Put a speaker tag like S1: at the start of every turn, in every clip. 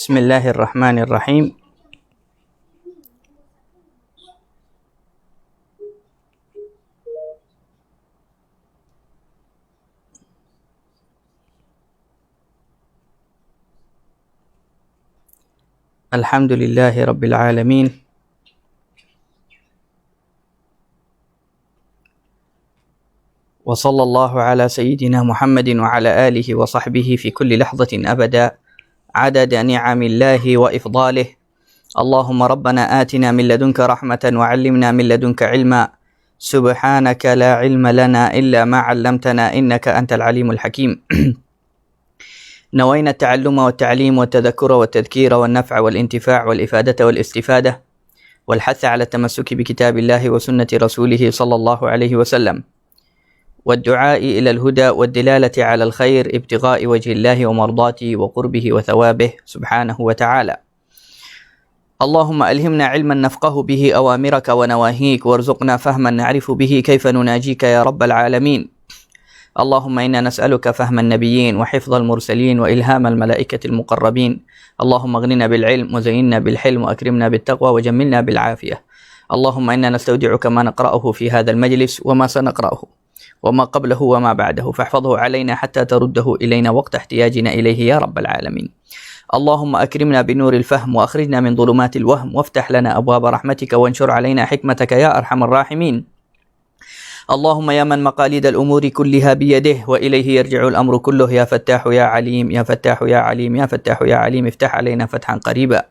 S1: بسم الله الرحمن الرحيم. الحمد لله رب العالمين، وصلى الله على سيدنا محمد وعلى آله وصحبه في كل لحظة أبدا عدد نعم الله وإفضاله. اللهم ربنا آتنا من لدنك رحمة وعلمنا من لدنك علما، سبحانك لا علم لنا إلا ما علمتنا إنك أنت العليم الحكيم. نوينا التعلم والتعليم والتذكر والتذكير والنفع والانتفاع والإفادة والاستفادة والحث على التمسك بكتاب الله وسنة رسوله صلى الله عليه وسلم، والدعاء إلى الهدى والدلالة على الخير ابتغاء وجه الله ومرضاته وقربه وثوابه سبحانه وتعالى. اللهم ألهمنا علما نفقه به أوامرك ونواهيك، وارزقنا فهما نعرف به كيف نناجيك يا رب العالمين. اللهم إنا نسألك فهم النبيين وحفظ المرسلين وإلهام الملائكة المقربين. اللهم اغننا بالعلم وزيننا بالحلم وأكرمنا بالتقوى وجملنا بالعافية. اللهم إنا نستودعك ما نقرأه في هذا المجلس وما سنقرأه وما قبله وما بعده، فاحفظه علينا حتى ترده إلينا وقت احتياجنا إليه يا رب العالمين. اللهم أكرمنا بنور الفهم وأخرجنا من ظلمات الوهم، وافتح لنا أبواب رحمتك وانشر علينا حكمتك يا أرحم الراحمين. اللهم يا من مقاليد الأمور كلها بيده وإليه يرجع الأمر كله، يا فتاح يا عليم، يا فتاح يا عليم، يا فتاح يا عليم، افتح علينا فتحا قريبا.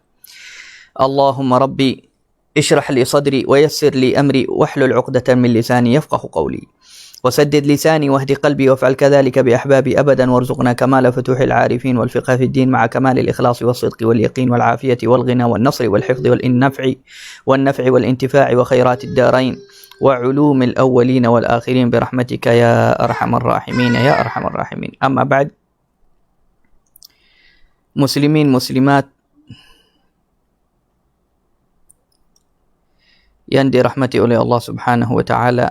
S1: اللهم ربي اشرح لي صدري ويسر لي أمري واحلل عقدة من لساني يفقه قولي، وسدد لساني واهد قلبي وافعل كذلك بأحبابي أبدا، وارزقنا كمال فتوح العارفين والفقه في الدين مع كمال الإخلاص والصدق واليقين والعافية والغنى والنصر والحفظ والنفع والانتفاع وخيرات الدارين وعلوم الأولين والآخرين برحمتك يا أرحم الراحمين يا أرحم الراحمين. أما بعد، مسلمين مسلمات yang dirahmati oleh Allah Subhanahu wa taala,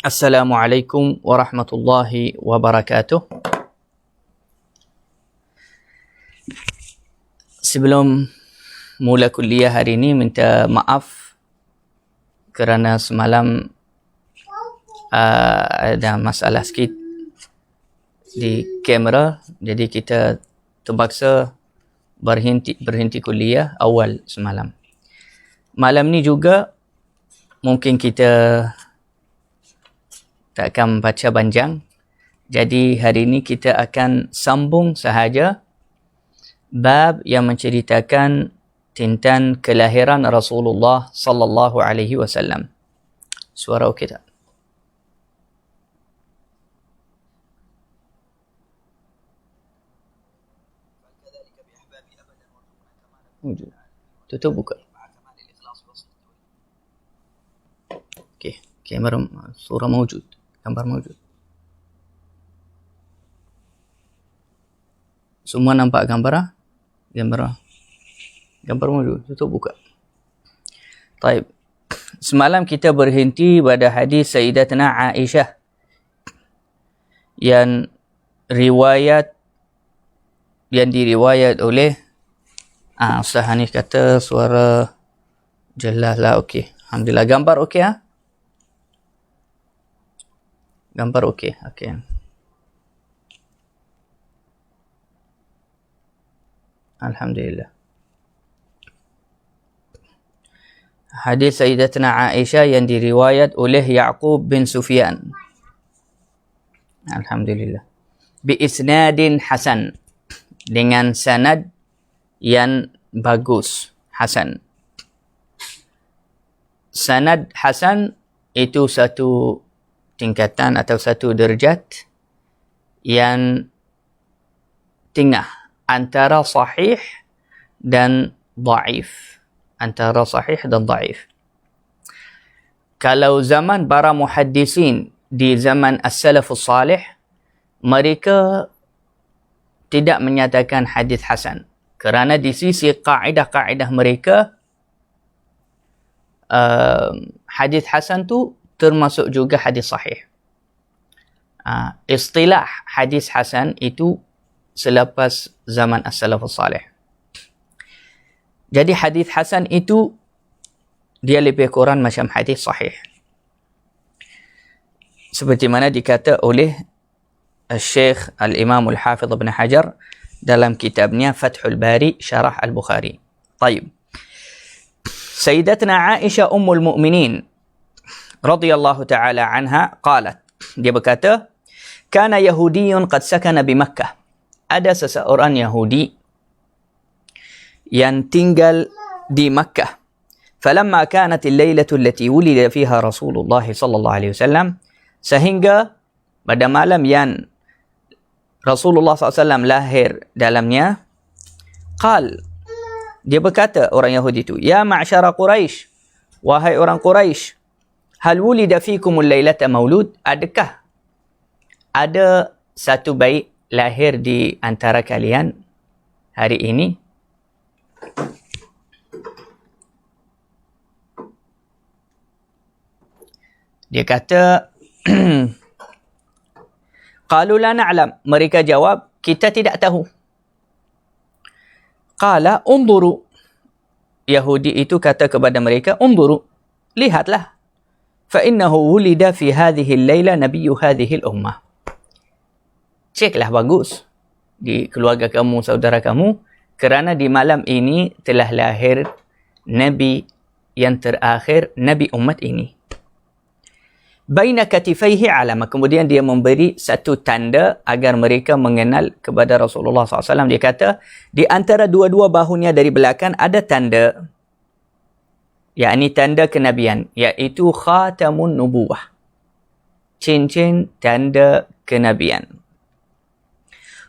S1: Assalamualaikum warahmatullahi wabarakatuh. Sebelum mula kuliah hari ini, minta maaf kerana semalam ada masalah sikit di kamera, jadi kita terpaksa berhenti kuliah awal semalam. Malam ni juga mungkin kita tak akan baca panjang, jadi hari ini kita akan sambung sahaja bab yang menceritakan tentang kelahiran Rasulullah sallallahu alaihi wasallam. Suara okey tak? Tutup buka. Okey, kamera surah mawjud, gambar mawjud. Semua nampak gambar? Gambar mawjud, tutup buka. Baik. Semalam kita berhenti pada hadis Sayyidatuna Aisyah yang diriwayat oleh Ustaz Hanif kata suara jelas lah. Okey, alhamdulillah. Gambar okey ha? Gambar okey. Okey. Alhamdulillah. Hadis Sayyidatuna Aisyah yang diriwayat oleh Ya'qub bin Sufyan. Alhamdulillah. Bi isnadin hasan, dengan sanad yang bagus, hasan. Sanad hasan itu satu tingkatan atau satu derajat yang tengah antara sahih dan dhaif. Kalau zaman para muhaddisin di zaman as-salafus salih, mereka tidak menyatakan hadis hasan, kerana di sisi kaedah-kaedah mereka hadis hasan tu termasuk juga hadis sahih. Istilah hadis hasan itu selepas zaman as-salafus salih. Jadi hadis hasan itu dia lebih kurang macam hadis sahih. Seperti mana dikata oleh Syekh Al-Imam Al-Hafidh Ibn Hajar dalam kitabnya Fathul Bari Syarah Al-Bukhari. Taib. Sayyidatuna Aisyah Ummul Mu'minin radhiyallahu ta'ala anha qalat, dia berkata, kana Yahudiyyun qad sakana bi Makkah. Ada seseorang Yahudi yang tinggal di Makkah. Falamma kanat al-lailatu allati wulida fiha Rasulullah sallallahu alaihi wasallam, sehingga pada malam yang Rasulullah SAW lahir dalamnya, dia berkata orang Yahudi itu, ya ma'syara Quraisy, wahai orang Quraisy, hal wulida fikumul lailata maulud, adakah ada satu bayi lahir di antara kalian hari ini? Dia kata, qalu la na'lam, mereka jawab, kita tidak tahu. Qala unzuru, Yahudi itu kata kepada mereka, unzuru, lihatlah, fa innahu wulida fi hadhihi al-laila nabiyyu hadhihi al-ummah. Ceklah bagus di keluarga kamu, saudara kamu, kerana di malam ini telah lahir nabi yang terakhir, nabi umat ini. Baina katifaihi alama, kemudian dia memberi satu tanda agar mereka mengenal kepada Rasulullah SAW. Dia kata, di antara dua-dua bahunya dari belakang ada tanda, yakni tanda kenabian, iaitu khatamun nubuwah, cincin tanda kenabian.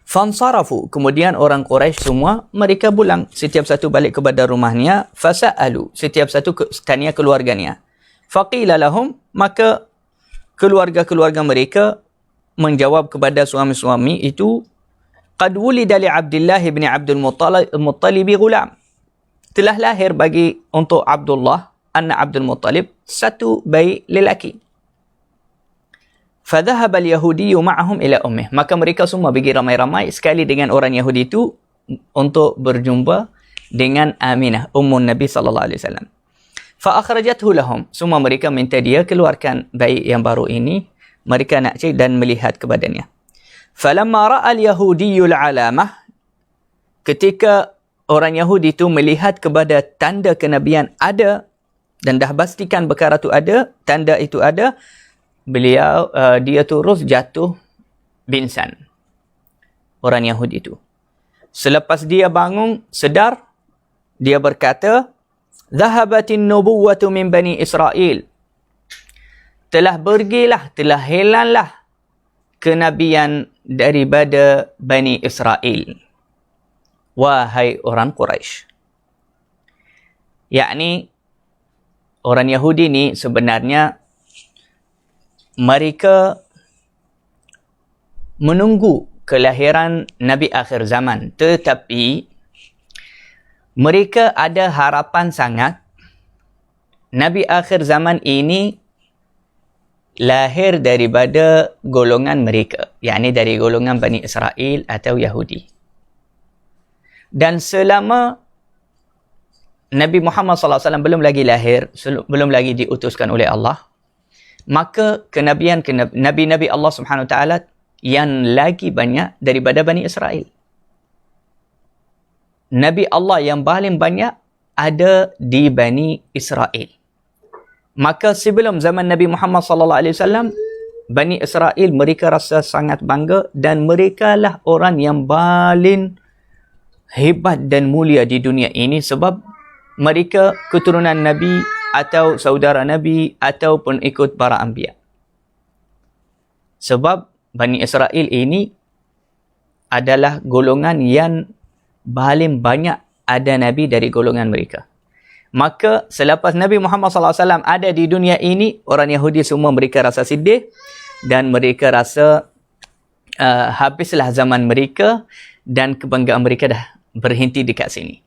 S1: Fansarafu, kemudian orang Quraisy semua mereka pulang, setiap satu balik kepada rumahnya. Fasa'alu, setiap satu tanya keluarganya. Faqila lahum, maka keluarga-keluarga mereka menjawab kepada suami-suami itu, qad wulida li Abdullah bin Abdul Muttalib ghulam, telah lahir bagi untuk Abdullah anak Abdul Muttalib satu bayi lelaki. Fadhahaba al-Yahudi ma'ahum ila ummih, maka mereka semua pergi ramai-ramai sekali dengan orang Yahudi itu untuk berjumpa dengan Aminah ummun Nabi sallallahu alaihi wasallam. Fa akhrajathu lahum, semua mereka minta dia keluarkan bayi yang baru ini, mereka nak cek dan melihat kepadanya. Falamma ra'a al-Yahudiyul alamah, ketika orang Yahudi itu melihat kepada tanda kenabian ada dan dah pastikan perkara itu ada, tanda itu ada, dia terus jatuh pingsan. Orang Yahudi itu. Selepas dia bangun, sedar, dia berkata, Zahabatin nubuwatu min Bani Israel. Telah pergilah, telah hilanglah kenabian daripada Bani Israel. Wahai orang Quraisy. Yakni, orang Yahudi ni sebenarnya mereka menunggu kelahiran Nabi akhir zaman. Tetapi mereka ada harapan sangat Nabi akhir zaman ini lahir daripada golongan mereka, yakni dari golongan Bani Israel atau Yahudi. Dan selama Nabi Muhammad SAW belum lagi lahir, belum lagi diutuskan oleh Allah, maka kenabian nabi-nabi Allah Subhanahu Wa Taala yang lagi banyak daripada Bani Israel. Nabi Allah yang paling banyak ada di Bani Israel. Maka sebelum zaman Nabi Muhammad SAW, Bani Israel mereka rasa sangat bangga dan mereka lah orang yang paling hebat dan mulia di dunia ini sebab mereka keturunan Nabi atau saudara Nabi ataupun ikut para anbiya. Sebab Bani Israel ini adalah golongan yang paling banyak ada Nabi dari golongan mereka. Maka selepas Nabi Muhammad SAW ada di dunia ini, orang Yahudi semua mereka rasa sedih dan mereka rasa habislah zaman mereka dan kebanggaan mereka dah berhenti dekat sini.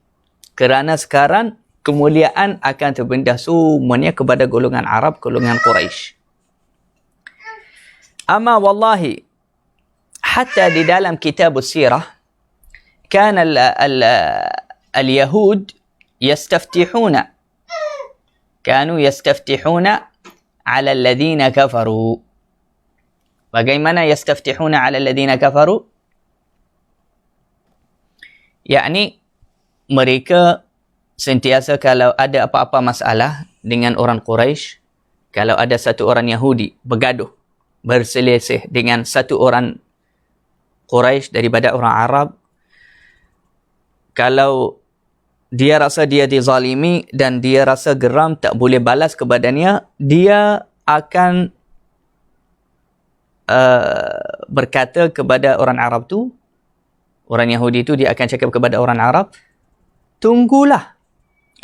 S1: Kerana sekarang kemuliaan akan terpindah semuanya kepada golongan Arab, golongan Quraisy. Ama wallahi, hatta di dalam kitab sirah, كان اليهود يستفتحون كانوا يستفتحون على الذين كفروا. Bagaimana yastaftihuna 'ala alladhina kafaru? Yakni mereka sentiasa kalau ada apa-apa masalah dengan orang Quraisy, kalau ada satu orang Yahudi bergaduh, berselisih dengan satu orang Quraisy daripada orang Arab, kalau dia rasa dia dizalimi dan dia rasa geram tak boleh balas kepadanya, dia akan berkata kepada orang Arab tu, orang Yahudi tu, dia akan cakap kepada orang Arab, tunggulah.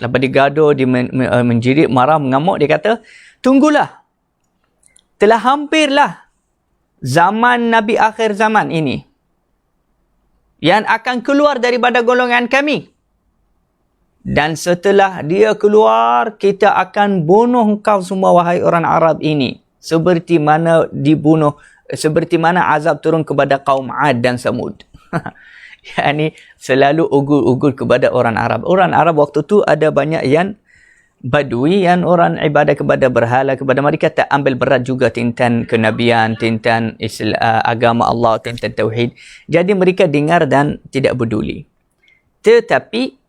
S1: Lepas dia gaduh, dia menjerit, marah, mengamuk, dia kata, tunggulah. Telah hampirlah zaman Nabi akhir zaman ini yang akan keluar daripada golongan kami. Dan setelah dia keluar, kita akan bunuh engkau semua, wahai orang Arab ini. Seperti mana azab turun kepada kaum Ad dan Samud. Yani selalu ugur-ugur kepada orang Arab. Orang Arab waktu tu ada banyak yang Badui, yang orang ibadah kepada berhala, kepada mereka tak ambil berat juga tentang kenabian, tentang agama Allah, tentang tauhid. Jadi mereka dengar dan tidak peduli. Tetapi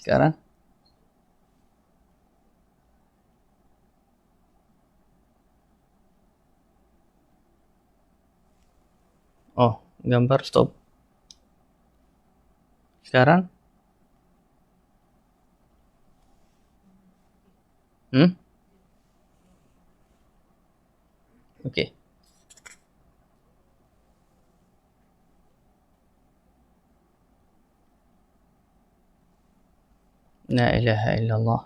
S1: sekarang oh, gambar stop. Sekarang okey. La ilaha illallah.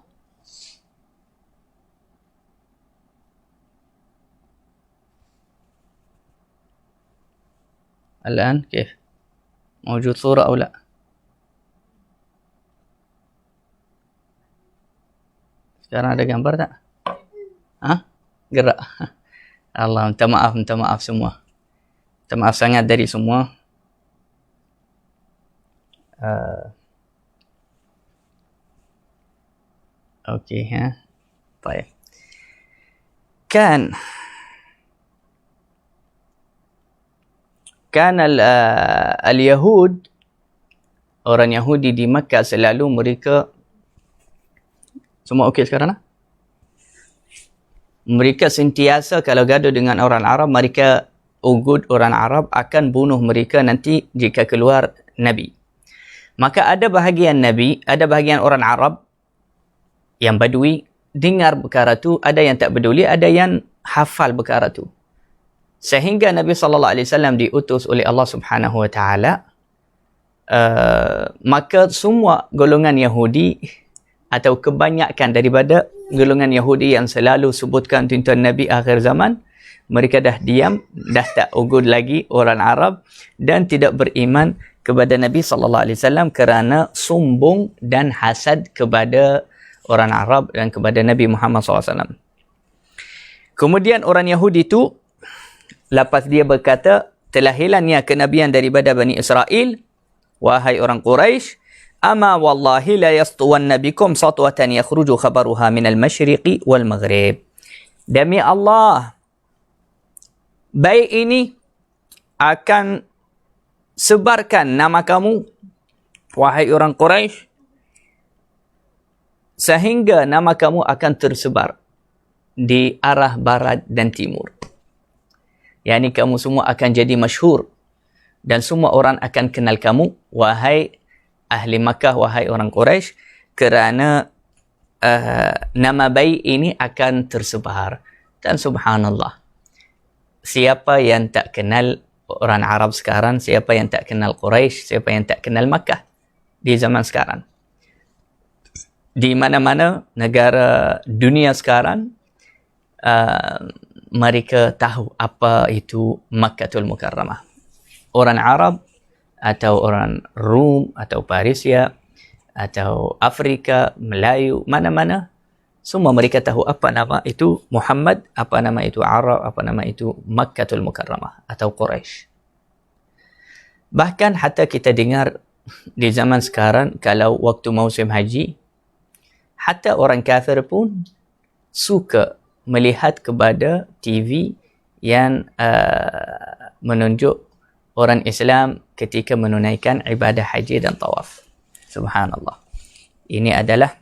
S1: الآن كيف؟ موجود صورة أو لا؟ Sekarang ada gambar tak? Gerak. Allah, minta maaf semua. Minta maaf sangat dari semua. Okey, baik. Kan al-Yahud, orang Yahudi di Makkah selalu mereka, semua okey sekarang lah? Mereka sentiasa kalau gaduh dengan orang Arab, mereka ugut orang Arab akan bunuh mereka nanti jika keluar Nabi. Maka ada bahagian Nabi, ada bahagian orang Arab yang Badui dengar perkara tu, ada yang tak peduli, ada yang hafal perkara tu. Sehingga Nabi SAW diutus oleh Allah Subhanahu Wa Taala, maka semua golongan Yahudi atau kebanyakan daripada golongan Yahudi yang selalu sebutkan tentang Nabi akhir zaman, mereka dah diam, dah tak ugut lagi orang Arab dan tidak beriman kepada Nabi SAW kerana sombong dan hasad kepada orang Arab dan kepada Nabi Muhammad SAW. Kemudian orang Yahudi itu, lepas dia berkata, telah hilangnya kenabian daripada Bani Israel, wahai orang Quraisy, ama wallahi la yastuwanna bikum satwatan yakhruju khabaruha minal masyriqi wal maghrib. Demi Allah, baik ini akan sebarkan nama kamu, wahai orang Quraisy, sehingga nama kamu akan tersebar di arah barat dan timur. Yani kamu semua akan jadi masyhur dan semua orang akan kenal kamu, wahai ahli Makkah, wahai orang Quraisy, kerana nama baik ini akan tersebar. Dan subhanallah, siapa yang tak kenal orang Arab sekarang, siapa yang tak kenal Quraisy, siapa yang tak kenal Makkah di zaman sekarang. Di mana-mana negara dunia sekarang, mereka tahu apa itu Makkatul Mukarramah. Orang Arab atau orang Rum atau Parisia atau Afrika, Melayu, mana-mana, semua mereka tahu apa nama itu Muhammad, apa nama itu Arab, apa nama itu Makkatul Mukarramah atau Quraisy. Bahkan hatta kita dengar di zaman sekarang, kalau waktu musim haji, hatta orang kafir pun suka melihat kepada TV yang menunjuk orang Islam ketika menunaikan ibadah haji dan tawaf. Subhanallah. Ini adalah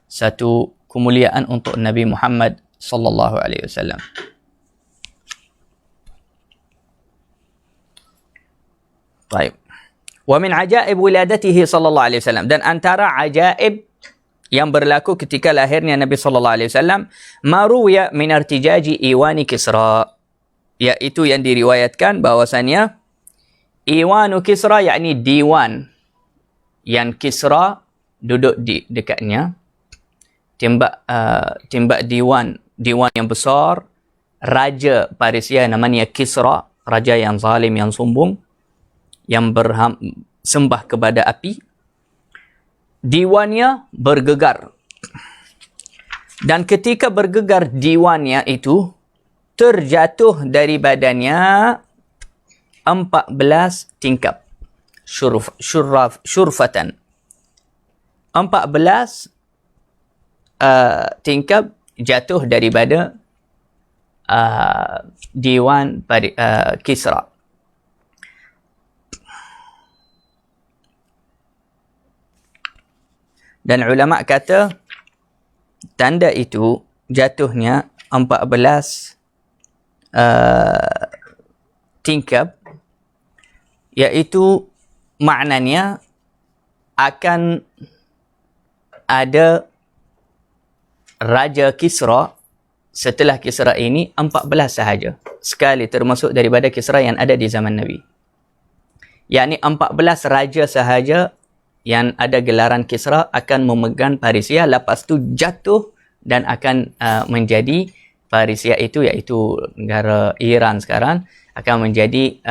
S1: satu kemuliaan untuk Nabi Muhammad sallallahu alaihi wasallam. Baik. Wa min ajaib wiladatihi sallallahu alaihi wasallam, dan antara ajaib yang berlaku ketika lahirnya Nabi sallallahu alaihi wasallam, maruya min irtijaji Iwani Kisra, yaitu yang diriwayatkan bahwasannya Iwanu Kisra, yakni diwan yang Kisra duduk di dekatnya, timbak diwan yang besar, raja Parisia namanya Kisra, raja yang zalim, yang sombong, yang sembah kepada api. Diwannya bergegar, dan ketika bergegar diwannya itu, terjatuh dari badannya 14 tingkap syurfatan. 14 tingkap jatuh daripada diwan Kisra. Dan ulama kata tanda itu jatuhnya 14 tingkap, iaitu maknanya akan ada Raja Kisra setelah Kisra ini 14 sahaja sekali, termasuk daripada Kisra yang ada di zaman Nabi. Yakni 14 raja sahaja yang ada gelaran Kisra akan memegang Parisia, lepas tu jatuh dan akan menjadi Parisia itu, iaitu negara Iran sekarang, akan menjadi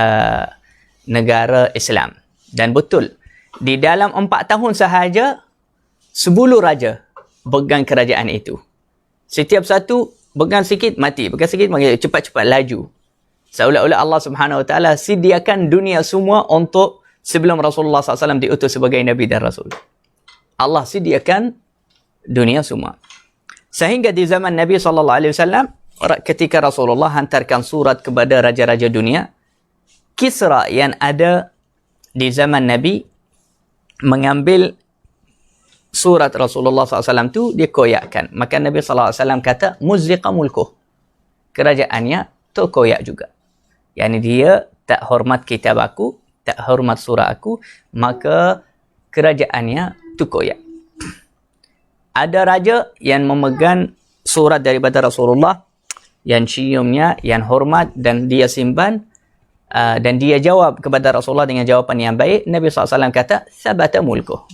S1: negara Islam. Dan betul, di dalam 4 tahun sahaja 10 raja pegang kerajaan itu. Setiap satu pegang sikit mati, pegang sikit mati, cepat-cepat laju. Seolah-olah Allah Subhanahu Wa Taala sediakan dunia semua untuk sebelum Rasulullah SAW diutus sebagai Nabi dan Rasul. Allah sediakan dunia semua. Sehingga di zaman Nabi SAW, ketika Rasulullah hantarkan surat kepada raja-raja dunia, Kisra yang ada di zaman Nabi mengambil surat Rasulullah SAW tu, dia koyakkan. Maka Nabi SAW kata, muzziqa mulkuh. Kerajaannya terkoyak juga. Yani dia tak hormat kitab aku, tak hormat surah aku, maka kerajaannya terkoyak. Ada raja yang memegang surat daripada Rasulullah, yang ciumnya, yang hormat, dan dia simpan, dan dia jawab kepada Rasulullah dengan jawapan yang baik. Nabi SAW kata, sabata mulkuh.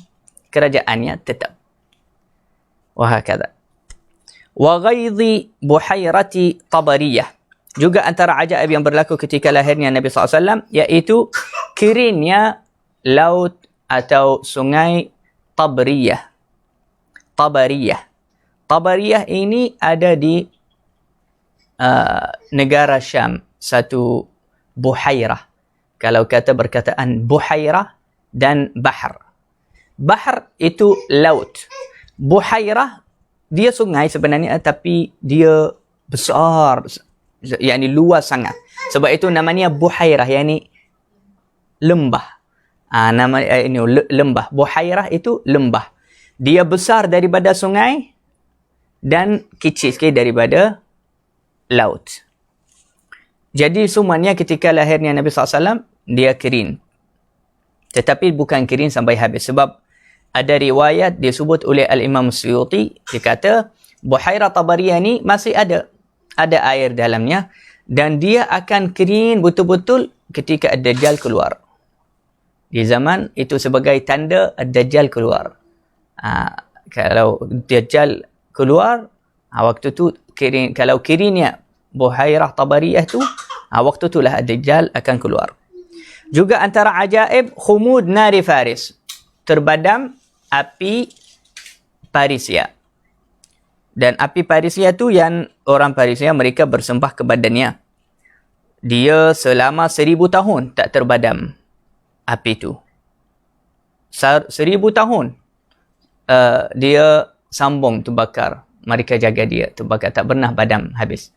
S1: Kerajaannya tetap. Wahakadha. Wa ghaidhi buhairati Tabariyah. Juga antara ajaib yang berlaku ketika lahirnya Nabi SAW, iaitu keringnya laut atau sungai Tabariyah. Tabariyah ini ada di negara Syam, satu buhairah. Kalau kata berkataan buhairah dan bahar. Bahar itu laut. Buhairah dia sungai sebenarnya, tapi dia besar, yakni luas sangat. Sebab itu namanya buhairah, yakni lembah. Nama ini lembah. Buhairah itu lembah. Dia besar daripada sungai dan kecil sikit daripada laut. Jadi semuanya ketika lahirnya Nabi SAW, dia kering. Tetapi bukan kering sampai habis. Sebab ada riwayat disebut oleh Al-Imam Suyuti, dia kata Buhairah Tabariyah ni masih ada air dalamnya, Dan dia akan kering betul-betul ketika Ad-Dajjal keluar. Di zaman itu sebagai tanda Ad-Dajjal keluar. Kalau Dajjal keluar, waktu tu kering, kalau keringnya Buhairah Tabariyah tu, waktu itulah Ad-Dajjal akan keluar. Juga antara ajaib, khumud nari Faris. Terbadam api Parisia. Dan api Parisia tu yang orang Parisia mereka bersembah kepadanya. Dia selama 1000 tahun tak terbadam api tu. 1000 tahun dia sambung terbakar. Mereka jaga dia terbakar, tak pernah padam habis.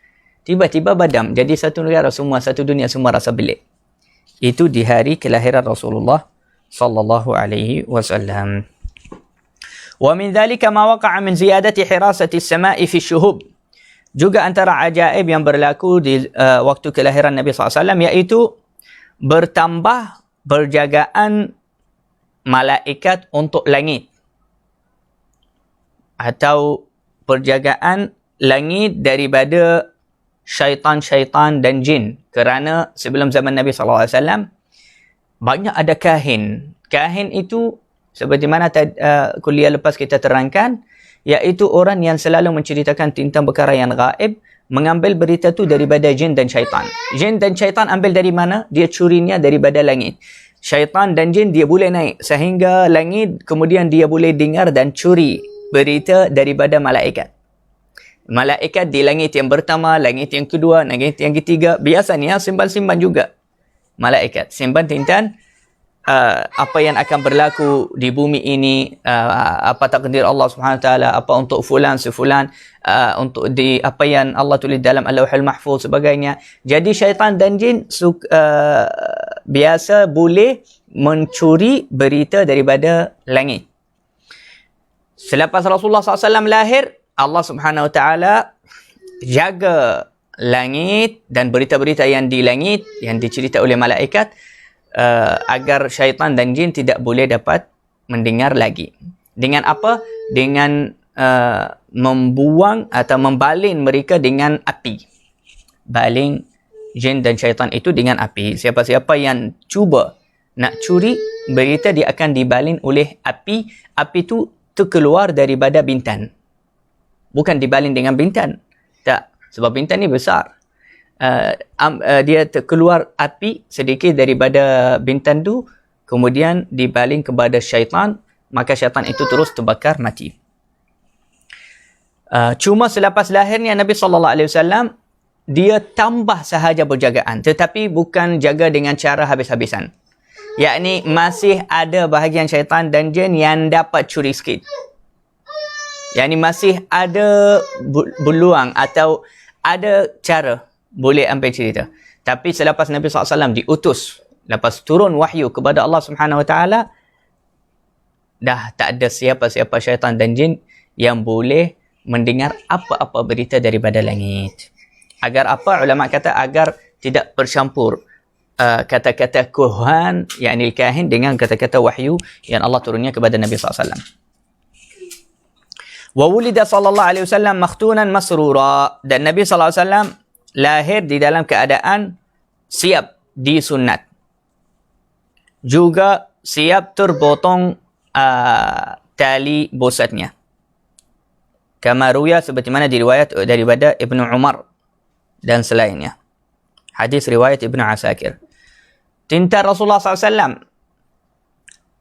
S1: Tiba-tiba padam. Jadi satu negara semua, satu dunia semua rasa belik. Itu di hari kelahiran Rasulullah sallallahu alaihi wasallam. Wa min dhalika ma waqa'a min ziyadati hirasati as-sama'i fi syuhub. Juga antara ajaib yang berlaku di waktu kelahiran Nabi SAW, iaitu bertambah berjagaan malaikat untuk langit. Atau perjagaan langit daripada syaitan-syaitan dan jin. Kerana sebelum zaman Nabi SAW, banyak ada kahin. Kahin itu, seperti mana kuliah lepas kita terangkan, iaitu orang yang selalu menceritakan tentang perkara yang gaib, mengambil berita tu daripada jin dan syaitan. Jin dan syaitan ambil dari mana? Dia curinya daripada langit. Syaitan dan jin dia boleh naik sehingga langit, kemudian dia boleh dengar dan curi berita daripada malaikat. Malaikat di langit yang pertama, langit yang kedua, langit yang ketiga, biasanya simpan-simpan juga. Malaikat simpan tentang apa yang akan berlaku di bumi ini, apa takdir Allah Subhanahu Wa Taala, apa untuk fulan sefulan, untuk di apa yang Allah tulis dalam Al-Lauhul Mahfuz sebagainya. Jadi syaitan dan jin biasa boleh mencuri berita daripada langit. Selepas Rasulullah SAW lahir, Allah Subhanahu Wa Taala jaga langit dan berita-berita yang di langit yang dicerita oleh malaikat, agar syaitan dan jin tidak boleh dapat mendengar lagi. Dengan apa? Dengan membuang atau membaling mereka dengan api. Baling jin dan syaitan itu dengan api. Siapa-siapa yang cuba nak curi berita, dia akan dibaling oleh api. Api itu terkeluar daripada bintan. Bukan dibaling dengan bintan. Tak. Sebab bintan ni besar. Dia terkeluar api sedikit daripada bintan tu, kemudian dibaling kepada syaitan, maka syaitan itu terus terbakar mati. Cuma selepas lahirnya Nabi SAW, dia tambah sahaja berjagaan, tetapi bukan jaga dengan cara habis-habisan. Yakni masih ada bahagian syaitan dan jin yang dapat curi sikit. Yakni masih ada peluang atau ada cara boleh ambil cerita. Tapi selepas Nabi SAW diutus, lepas turun wahyu kepada Allah Subhanahu Wa Taala, dah tak ada siapa-siapa syaitan dan jin yang boleh mendengar apa-apa berita daripada langit. Agar apa? Ulama kata agar tidak bercampur kata-kata kuhan, yakni kahin, dengan kata-kata wahyu yang Allah turunnya kepada Nabi SAW. Wa wulida sallallahu alaihi wasallam makhtunan masrura, dan Nabi sallallahu alaihi wasallam lahir di dalam keadaan siap disunat. Juga siap terpotong tali bosatnya. Kama ruya, seperti mana diriwayat daripada Ibnu Umar dan selainnya. Hadis riwayat Ibnu Asakir. Tentang Rasulullah SAW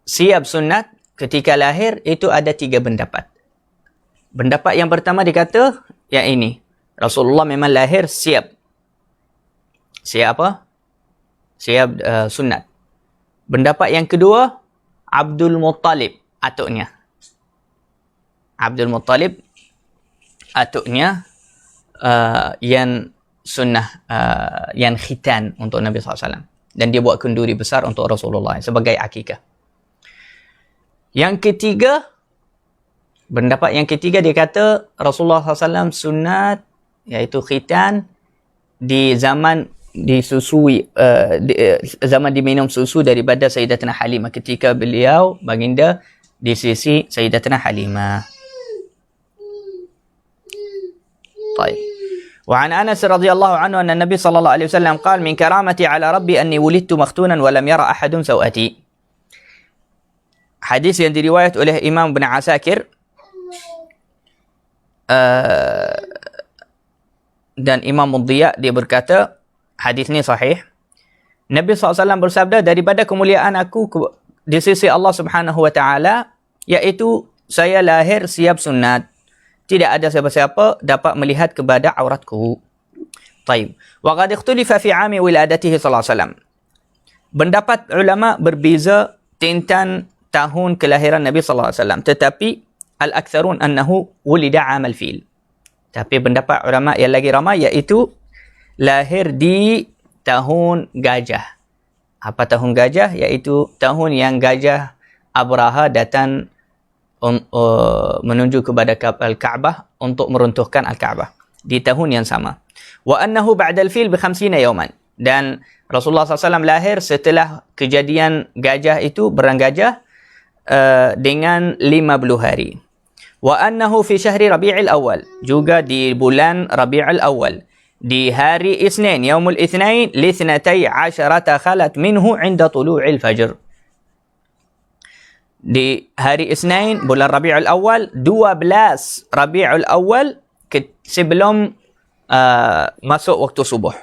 S1: siap sunat ketika lahir, itu ada 3 pendapat. Pendapat yang pertama dikata yang ini, Rasulullah memang lahir siap. Siap apa? Siap sunat. Pendapat yang kedua, Abdul Muttalib, atuknya. Abdul Muttalib, atuknya yang sunnah, yang khitan untuk Nabi SAW. Dan dia buat kenduri besar untuk Rasulullah sebagai akikah. Yang ketiga, pendapat yang ketiga dia kata Rasulullah SAW sunat, iaitu khitan, di zaman disusui, zaman diminum susu daripada Sayyidatina Halimah ketika beliau baginda di sisi Sayyidatina Halimah. Baik. وعن أنس رضي الله عنه أن النبي صلى الله عليه وسلم قال من كرامتي على ربي أني ولدت مختونا ولم يرى أحد سوءتي. Hadis yang diriwayat oleh Imam Ibn Asakir dan Imam Mudhiya, dia berkata, hadis ni sahih. Nabi SAW bersabda, daripada kemuliaan aku di sisi Allah Subhanahu wa taala, iaitu saya lahir siap sunat. Tidak ada siapa-siapa dapat melihat kepada auratku. Taib. Wa qad ikhtulifa fi 'ami wiladatihi sallallahu alaihi wasallam. Pendapat ulama berbeza tentang tahun kelahiran Nabi sallallahu alaihi wasallam, tetapi al-aktsarun annahu wulida 'amal fil. Tapi pendapat ulama yang lagi ramai iaitu lahir di tahun gajah. Apa tahun gajah? Iaitu tahun yang gajah Abraha datang menuju kepada Al-Kaabah untuk meruntuhkan Al-Kaabah di tahun yang sama. Wa annahu ba'dal fil bi 50 yawman. Dan Rasulullah SAW lahir setelah kejadian gajah itu, berang gajah, dengan 50 hari. Wa annahu fi syahri Rabi'il Awal, juga di bulan Rabi'il Awal, di hari Isnin, yaumul Itsnain, li 12 khalat minhu 'inda tulu'il fajr. Di hari Isnin, bulan Rabi'ul Awal, 12 Rabi'ul Awal, sebelum masuk waktu subuh,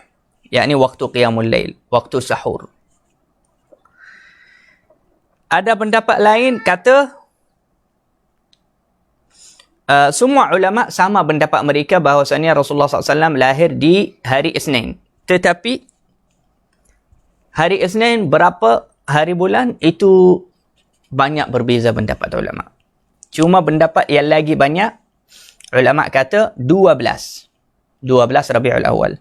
S1: yakni waktu qiyamul lail, waktu sahur. Ada pendapat lain kata, semua ulama sama pendapat mereka bahawasanya Rasulullah SAW lahir di hari Isnin. Tetapi hari Isnin berapa hari bulan, itu banyak berbeza pendapat ulama. Cuma pendapat yang lagi banyak, ulama kata 12 Rabi'ul Awal.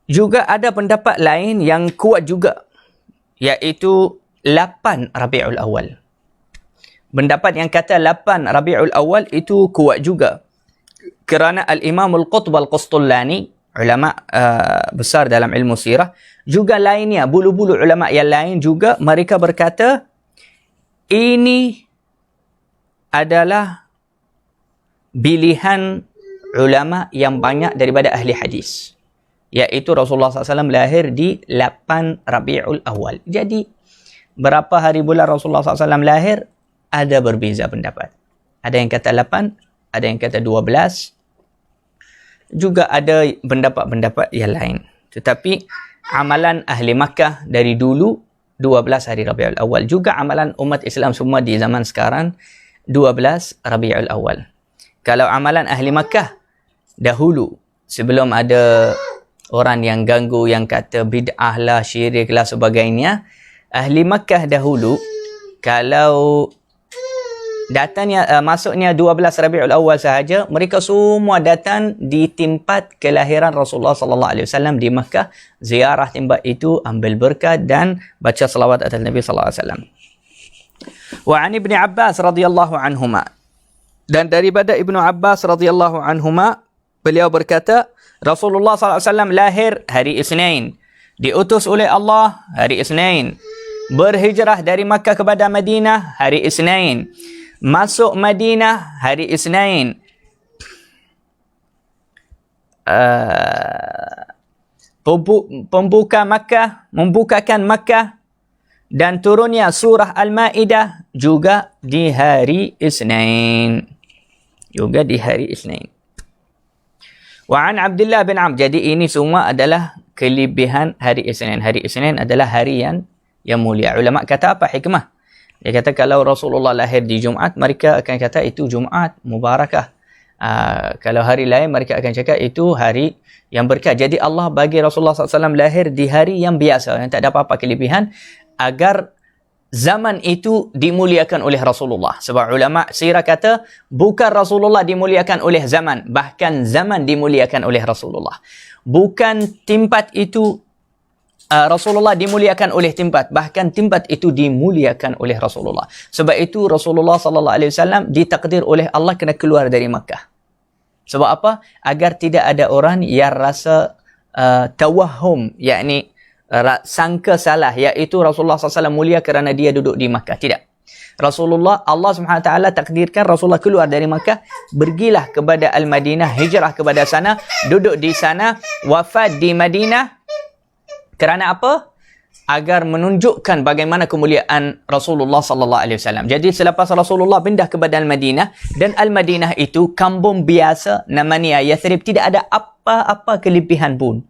S1: Juga ada pendapat lain yang kuat juga, iaitu 8 Rabi'ul Awal. Pendapat yang kata 8 Rabi'ul Awal itu kuat juga, kerana Al-Imam Al-Qutb Al-Qustullani, ulama besar dalam ilmu sirah, juga lainnya, bulu-bulu ulama yang lain juga, mereka berkata ini adalah pilihan ulama yang banyak daripada ahli hadis, iaitu Rasulullah SAW lahir di 8 Rabi'ul Awal. Jadi berapa hari bulan Rasulullah SAW lahir, ada berbeza pendapat. Ada yang kata 8, ada yang kata 12, juga ada pendapat-pendapat yang lain. Tetapi amalan ahli Makkah dari dulu 12 hari Rabi'ul Awal. Juga amalan umat Islam semua di zaman sekarang 12 Rabi'ul Awal. Kalau amalan ahli Makkah dahulu, sebelum ada orang yang ganggu, yang kata bid'ah lah, syirik lah sebagainya, ahli Makkah dahulu, kalau datangnya masuknya 12 Rabi'ul Awal sahaja, mereka semua datang di tempat kelahiran Rasulullah sallallahu alaihi wasallam di Makkah, ziarah tempat itu, ambil berkat dan baca selawat atas Nabi sallallahu alaihi wasallam. Wa 'an Ibnu Abbas radhiyallahu anhuma, dan daripada Ibnu Abbas radhiyallahu anhuma, beliau berkata, Rasulullah sallallahu alaihi wasallam lahir hari Isnin, diutus oleh Allah hari Isnin, berhijrah dari Makkah kepada Madinah hari Isnin, masuk Madinah hari Isnin, membukakan Makkah dan turunnya surah Al-Maidah juga di hari Isnin. Wa 'an Abdullah bin Amr. Jadi ini semua adalah kelebihan hari Isnin. Hari Isnin adalah hari yang mulia. Ulama kata apa hikmah? Dia kata kalau Rasulullah lahir di Jumaat, mereka akan kata itu Jumaat mubarakah. Kalau hari lain, mereka akan cakap itu hari yang berkat. Jadi Allah bagi Rasulullah SAW lahir di hari yang biasa, yang tak ada apa-apa kelebihan, agar zaman itu dimuliakan oleh Rasulullah. Sebab ulama sirah kata, bukan Rasulullah dimuliakan oleh zaman, bahkan zaman dimuliakan oleh Rasulullah. Bukan tempat itu Rasulullah dimuliakan oleh tempat, bahkan tempat itu dimuliakan oleh Rasulullah. Sebab itu Rasulullah sallallahu alaihi wasallam ditakdir oleh Allah kena keluar dari Makkah. Sebab apa? Agar tidak ada orang yang rasa tawahum, yakni sangka salah, iaitu Rasulullah SAW mulia kerana dia duduk di Makkah. Tidak. Rasulullah, Allah Subhanahu Wa Taala takdirkan Rasulullah keluar dari Makkah, pergilah kepada Al-Madinah, hijrah kepada sana, duduk di sana, wafat di Madinah. Kerana apa? Agar menunjukkan bagaimana kemuliaan Rasulullah sallallahu alaihi wasallam. Jadi selepas Rasulullah pindah kepada Al-Madinah, dan Al-Madinah itu kampung biasa namanya Yathrib, tidak ada apa-apa kelebihan pun.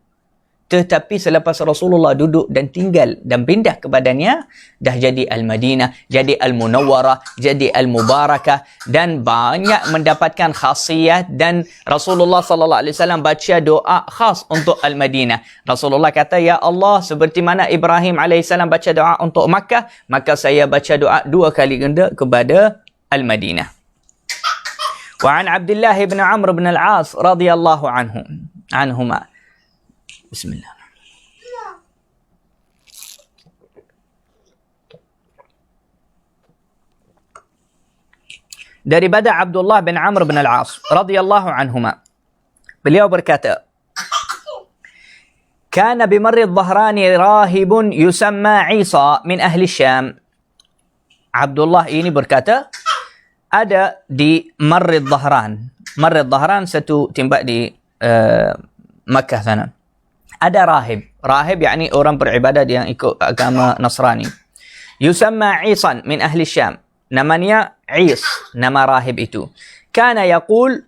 S1: Tetapi selepas Rasulullah duduk dan tinggal dan pindah kepadanya, dah jadi Al-Madinah, jadi Al-Munawwarah, jadi Al-Mubarakah, dan banyak mendapatkan khasiat. Dan Rasulullah sallallahu alaihi wasallam baca doa khas untuk Al-Madinah. Rasulullah kata, ya Allah, seperti mana Ibrahim alaihissalam baca doa untuk Makkah, maka saya baca doa 2 kali ganda kepada Al-Madinah. Wa an Abdullah bin Amr bin Al-As radhiyallahu anhuma. Bismillah. Daripada Abdullah bin Amr bin Al-As radhiyallahu anhuma, beliau berkata, kana bimarri adh-Dhahrani rahibun yusamma Isa min ahli Syam. Abdullah ini berkata, ada di Marri adh-Dhahran. Marri adh-Dhahran satu tempat di Makkah sana. Ada rahib. Rahib yakni orang beribadah yang ikut agama Nasrani. Yusamma Isan min ahli Syam. Namanya Is, nama rahib itu. Kana yaqul,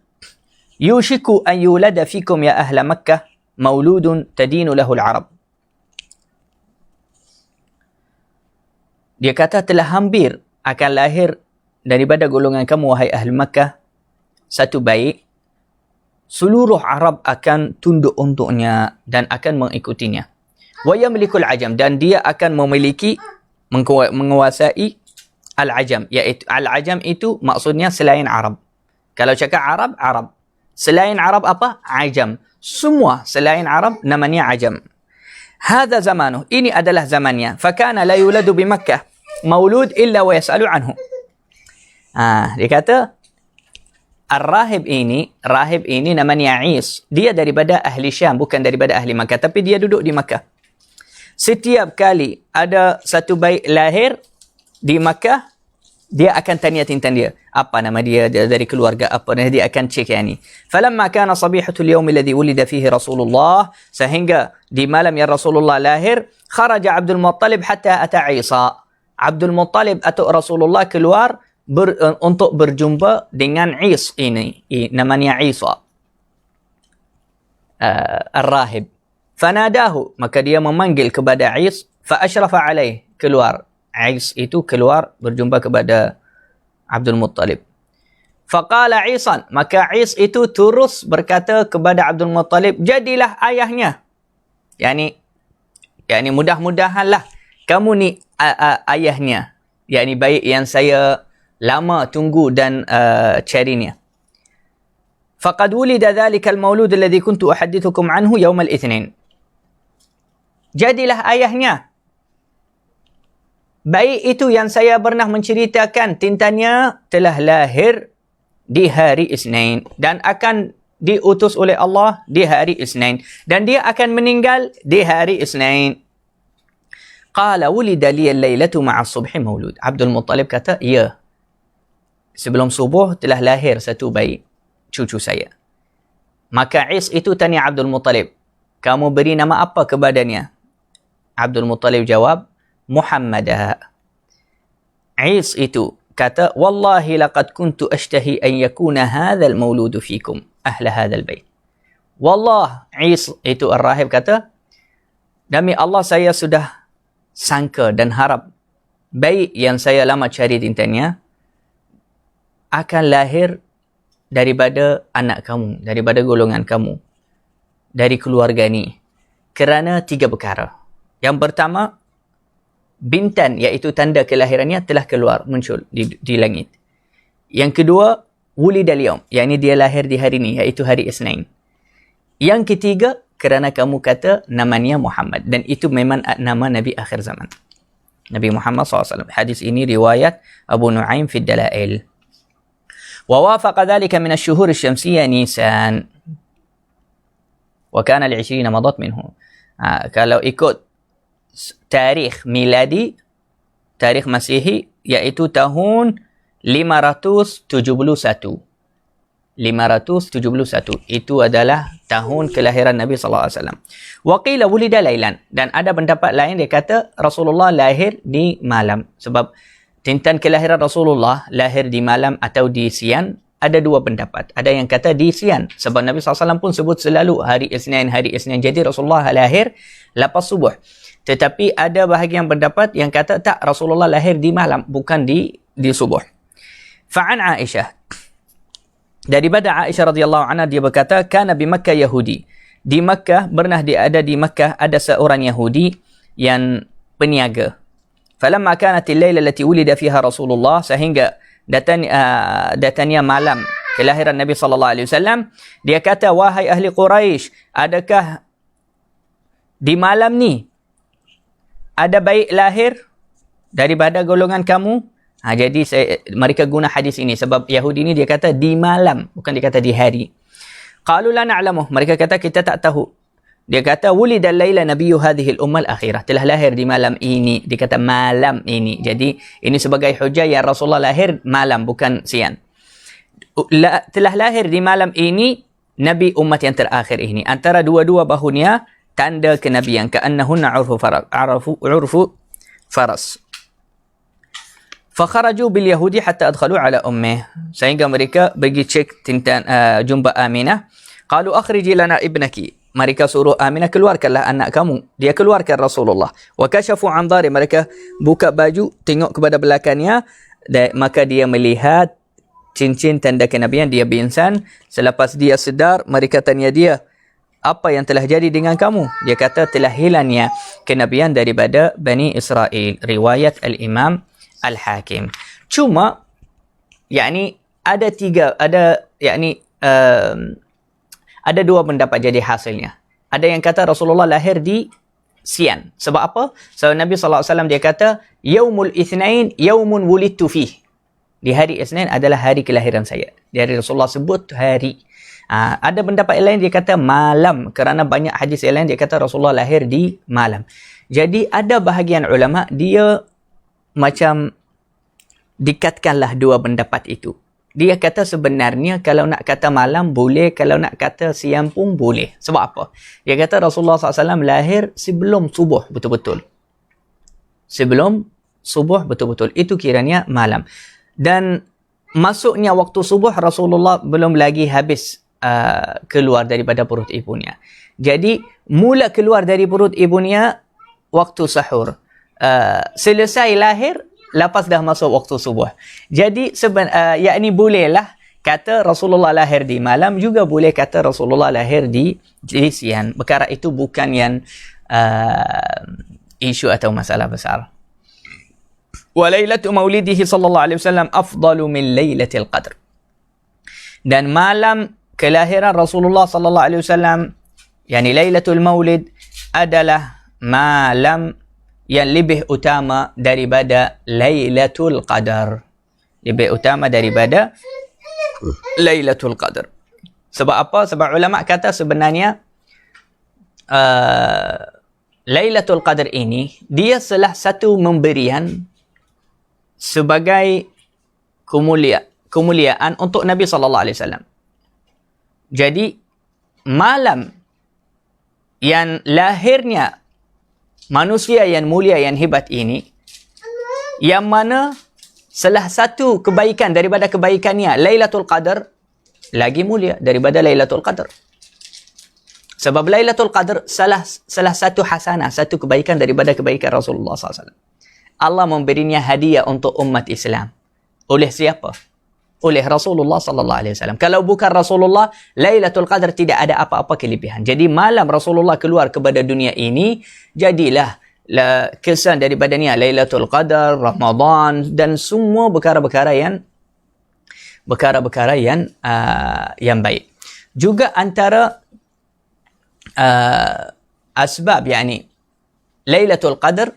S1: yushiku an yulada fikum ya ahla Makkah mauludun tadinu lahu al-Arab. Dia kata telah hampir akan lahir daripada golongan kamu wahai ahli Makkah satu bayi, seluruh Arab akan tunduk untuknya dan akan mengikutinya. Wa yamlikul ajam, dan dia akan memiliki, menguasai al-ajam, iaitu al-ajam itu maksudnya selain Arab. Kalau cakap Arab, Arab. Selain Arab apa? Ajam. Semua selain Arab namanya ajam. Hadha zamanuh, ini adalah zamannya. Fakana la yuladu bi Makkah maulud illa wa yas'alu anhu. Dia kata rahib ini namanya Is. Dia daripada ahli Syam, bukan daripada ahli Makkah, tapi dia duduk di Makkah. Setiap kali ada satu bayi lahir di Makkah, dia akan tanya tentang dia. Apa nama dia dari keluarga apa, dia akan cek yang ni. Falamma kana sabihatul yawm alladhi wulida fihi Rasulullah, sehingga di malam yang Rasulullah lahir, kharaja Abdul Muttalib hatta ata Isa. Abdul Muttalib atau Rasulullah keluar untuk berjumpa dengan Is ini, namanya Isa, Ar-Rahib. Fanadahu, maka dia memanggil kepada Is, fa ashrafa alaih, keluar. Is itu keluar berjumpa kepada Abdul Muttalib. Faqala Isan, maka Is itu terus berkata kepada Abdul Muttalib, jadilah ayahnya. Yani mudah-mudahanlah kamu ni ayahnya. Yani baik yang saya lama tunggu dan carinya. Faqad wulida dhalika al-maulud alladhi kuntu uhaddithukum anhu yawm al-ithnin. Jadilah ayahnya. Bayi itu yang saya pernah menceritakan tentangnya telah lahir di hari Isnin dan akan diutus oleh Allah di hari Isnin, dan dia akan meninggal di hari Isnin. Qala wulida liya al-lailatu ma'a as-subhi maulud. Abdul Muttalib kata, ya, sebelum subuh telah lahir satu bayi, cucu saya. Maka Is itu tanya Abdul Muttalib, kamu beri nama apa kepadanya? Abdul Muttalib jawab, Muhammadah. Is itu kata, wallahi laqad kuntu ashtahi an yakuna hadzal mauludu fikum ahla hadzal bait. Wallah, Is itu Ar-Rahib kata, demi Allah saya sudah sangka dan harap bayi yang saya lama cari tentangnya akan lahir daripada anak kamu, daripada golongan kamu, dari keluarga ni. Kerana 3 perkara. Yang pertama, bintan, iaitu tanda kelahirannya telah keluar, muncul di langit. Yang kedua, wulidal yawm, yakni dia lahir di hari ini, iaitu hari Isnin. Yang ketiga, kerana kamu kata namanya Muhammad, dan itu memang nama Nabi akhir zaman, Nabi Muhammad SAW. Hadis ini riwayat Abu Nuaim fi Dalail. ووافق ذلك من الشهور الشمسية نيسان وكان ل20 مضت منه. Kalau ikut tarikh miladi, tarikh Masihi, iaitu tahun 571. 571. Itu adalah tahun kelahiran Nabi SAW. Waqila wulida lailan. Dan ada pendapat lain, dia kata Rasulullah lahir di malam. Sebab tintan kelahiran Rasulullah lahir di malam atau di siang, ada dua pendapat. Ada yang kata di siang. Sebab Nabi SAW pun sebut selalu hari Isnin. Jadi Rasulullah lahir lepas subuh. Tetapi ada bahagian pendapat yang kata tak, Rasulullah lahir di malam, bukan di subuh. Fa'an Aisyah. Daripada Aisyah radhiyallahu anha, dia berkata, kana bi Makkah Yahudi. Di Makkah, ada di Makkah ada seorang Yahudi yang peniaga. Falamma kanat al-laila allati ulida fiha Rasulullah, sehingga datangnya malam kelahiran Nabi sallallahu alaihi wasallam, dia kata, wahai ahli Quraisy, adakah di malam ni ada baik lahir daripada golongan kamu? Jadi mereka guna hadis ini sebab Yahudi ni dia kata di malam, bukan dia kata di hari. Qalu la na'lamu, mereka kata kita tak tahu. Dia kata wulidal laila nabiyyu hadhihi al-ummah al-akhirah, telah lahir di malam ini. Dia kata malam ini. Jadi ini sebagai hujah yang Rasulullah lahir malam, bukan siang. Telah lahir di malam ini Nabi umat yang terakhir ini. Antara dua-dua bahunya tanda kenabian, ka'annahunna urfu faras. Fakharaju bil Yahudi hatta adkhalu ala ummih, sehingga mereka pergi cek tintan jumpa Aminah. Qalu akhriji lana ibnaki, mereka suruh Aminah, keluarkanlah anak kamu. Dia keluarkan Rasulullah. Wa kashafu an dhari, mereka buka baju, tengok kepada belakangnya, maka dia melihat cincin tanda kenabian. Dia pingsan. Selepas dia sedar, mereka tanya dia, apa yang telah jadi dengan kamu? Dia kata telah hilangnya kenabian daripada Bani Israel. Riwayat Al-Imam Al-Hakim. Cuma ada dua pendapat jadi hasilnya. Ada yang kata Rasulullah lahir di siang. Sebab apa? Sebab Nabi SAW dia kata yaumul itsnain yaumun wulidtu fih. Di hari Isnin adalah hari kelahiran saya. Di hari Rasulullah sebut hari. Ada pendapat lain dia kata malam, kerana banyak hadis lain dia kata Rasulullah lahir di malam. Jadi ada bahagian ulama dia macam dikatkanlah dua pendapat itu. Dia kata sebenarnya kalau nak kata malam boleh, kalau nak kata siang pun boleh. Sebab apa? Dia kata Rasulullah SAW lahir sebelum subuh betul-betul. Sebelum subuh betul-betul. Itu kiranya malam. Dan masuknya waktu subuh Rasulullah belum lagi habis keluar daripada perut ibunya. Jadi mula keluar dari perut ibunya waktu sahur. Selesai lahir lepas dah masuk waktu subuh. Jadi yakni bolehlah kata Rasulullah lahir di malam, juga boleh kata Rasulullah lahir di siang. Perkara itu bukan yang isu atau masalah besar. Wa lailatu maulidihi sallallahu alaihi wasallam afdalu min lailatul qadr. Dan malam kelahiran Rasulullah sallallahu alaihi wasallam, yakni lailatul maulid, adalah malam yang lebih utama daripada Lailatul Qadar. Lebih utama daripada Lailatul Qadar. Sebab apa? Sebab ulama kata sebenarnya Lailatul Qadar ini dia salah satu memberian sebagai kemuliaan untuk Nabi sallallahu alaihi wasallam. Jadi malam yang lahirnya manusia yang mulia, yang hebat ini, yang mana salah satu kebaikan daripada kebaikannya Lailatul Qadar lagi mulia daripada Lailatul Qadar. Sebab Lailatul Qadar salah satu hasanah, satu kebaikan daripada kebaikan Rasulullah SAW. Allah memberinya hadiah untuk umat Islam. Oleh siapa? Oleh Rasulullah sallallahu alaihi wasallam. Kalau bukan Rasulullah, Lailatul Qadar tidak ada apa-apa kelebihan. Jadi malam Rasulullah keluar kepada dunia ini, jadilah kesan daripadanya Lailatul Qadar, Ramadan dan semua perkara-perkara yang baik. Juga antara asbab yakni Lailatul Qadar,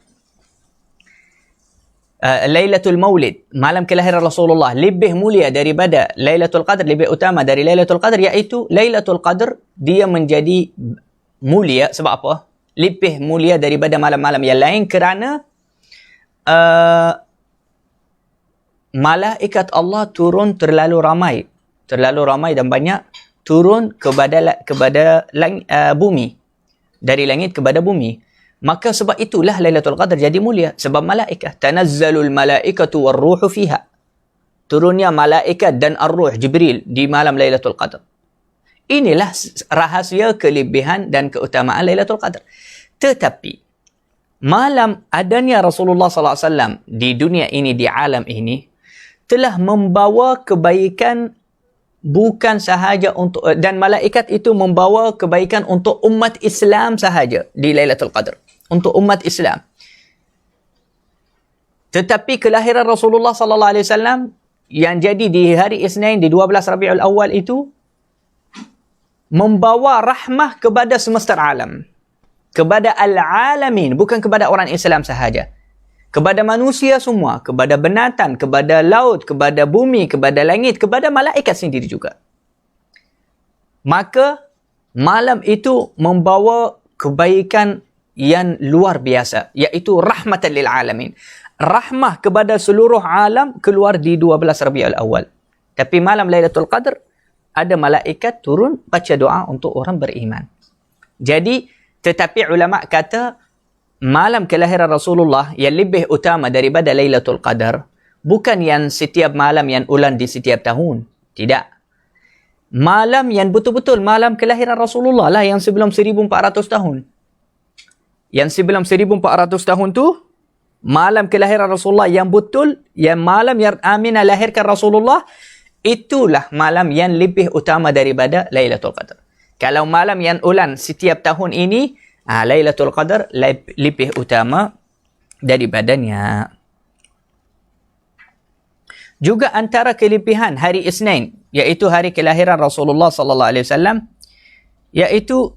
S1: Lailatul Maulid, malam kelahiran Rasulullah, lebih mulia daripada Lailatul Qadar, lebih utama dari Lailatul Qadar, iaitu Lailatul Qadar dia menjadi mulia. Sebab apa? Lebih mulia daripada malam-malam yang lain kerana malaikat Allah turun terlalu ramai dan banyak, turun kepada bumi, dari langit kepada bumi. Maka sebab itulah Lailatul Qadar jadi mulia, sebab malaikat, tanazzalul malaikatu warruhu fiha, turunnya malaikat dan ar-ruh Jibril di malam Lailatul Qadar. Inilah rahasia, kelebihan dan keutamaan Lailatul Qadar. Tetapi malam adanya Rasulullah sallallahu alaihi wasallam di dunia ini, di alam ini, telah membawa kebaikan bukan sahaja untuk, dan malaikat itu membawa kebaikan untuk umat Islam sahaja di Lailatul Qadar, untuk umat Islam. Tetapi kelahiran Rasulullah sallallahu alaihi wasallam yang jadi di hari Isnin di 12 Rabiul Awal itu membawa rahmah kepada semesta alam, kepada al-alamin, bukan kepada orang Islam sahaja, kepada manusia semua, kepada binatang, kepada laut, kepada bumi, kepada langit, kepada malaikat sendiri juga. Maka malam itu membawa kebaikan yang luar biasa, iaitu rahmatan lil alamin. Rahmah kepada seluruh alam keluar di 12 Rabiul Awal. Tapi malam Lailatul Qadar ada malaikat turun baca doa untuk orang beriman. Jadi, tetapi ulama kata malam kelahiran Rasulullah yang lebih utama daripada Lailatul Qadar bukan yang setiap malam yang ulang di setiap tahun. Tidak. Malam yang betul-betul malam kelahiran Rasulullah lah, yang sebelum 1400 tahun. Yang sebelum 1400 tahun tu malam kelahiran Rasulullah yang betul, yang malam yang Aminah lahirkan Rasulullah, itulah malam yang lebih utama daripada Lailatul Qadar. Kalau malam yang ulang setiap tahun ini, Lailatul Qadar lebih utama daripadanya. Juga antara kelebihan hari Isnin, iaitu hari kelahiran Rasulullah sallallahu alaihi wasallam, iaitu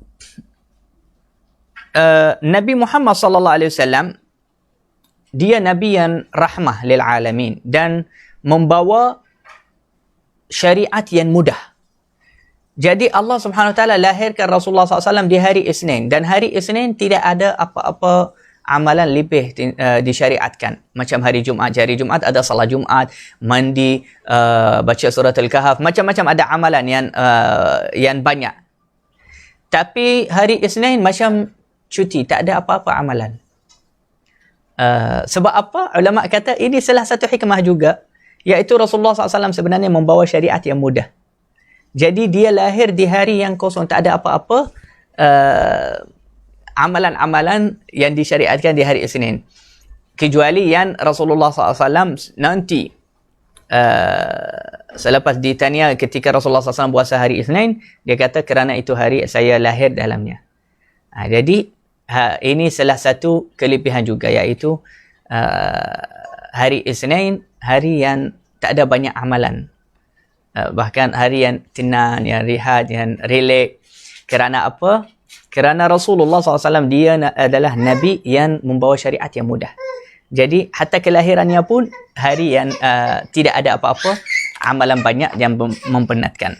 S1: Nabi Muhammad sallallahu alaihi wasallam, dia nabi yang rahmah lil alamin dan membawa syariat yang mudah. Jadi Allah Subhanahu Wa Taala lahirkan Rasulullah SAW di hari Isnin, dan hari Isnin tidak ada apa-apa amalan lebih disyariatkan macam hari Jumaat. Hari Jumaat ada salat Jumaat, mandi, baca surah Al-Kahf, macam-macam ada amalan yang banyak. Tapi hari Isnin macam cuti, tak ada apa-apa amalan. Sebab apa? Ulama kata ini salah satu hikmah juga, iaitu Rasulullah SAW sebenarnya membawa syariat yang mudah. Jadi dia lahir di hari yang kosong, tak ada apa-apa amalan-amalan yang disyariatkan di hari Isnin. Kecuali yang Rasulullah SAW nanti selepas ditanya ketika Rasulullah SAW puasa hari Isnin, dia kata kerana itu hari saya lahir dalamnya. Jadi ini salah satu kelebihan juga, iaitu hari Isnin, hari yang tak ada banyak amalan. Bahkan hari yang tenang, yang rehat, yang relax. Kerana apa? Kerana Rasulullah SAW dia adalah Nabi yang membawa syariat yang mudah. Jadi hatta kelahirannya pun hari yang tidak ada apa-apa amalan banyak yang mempenatkan.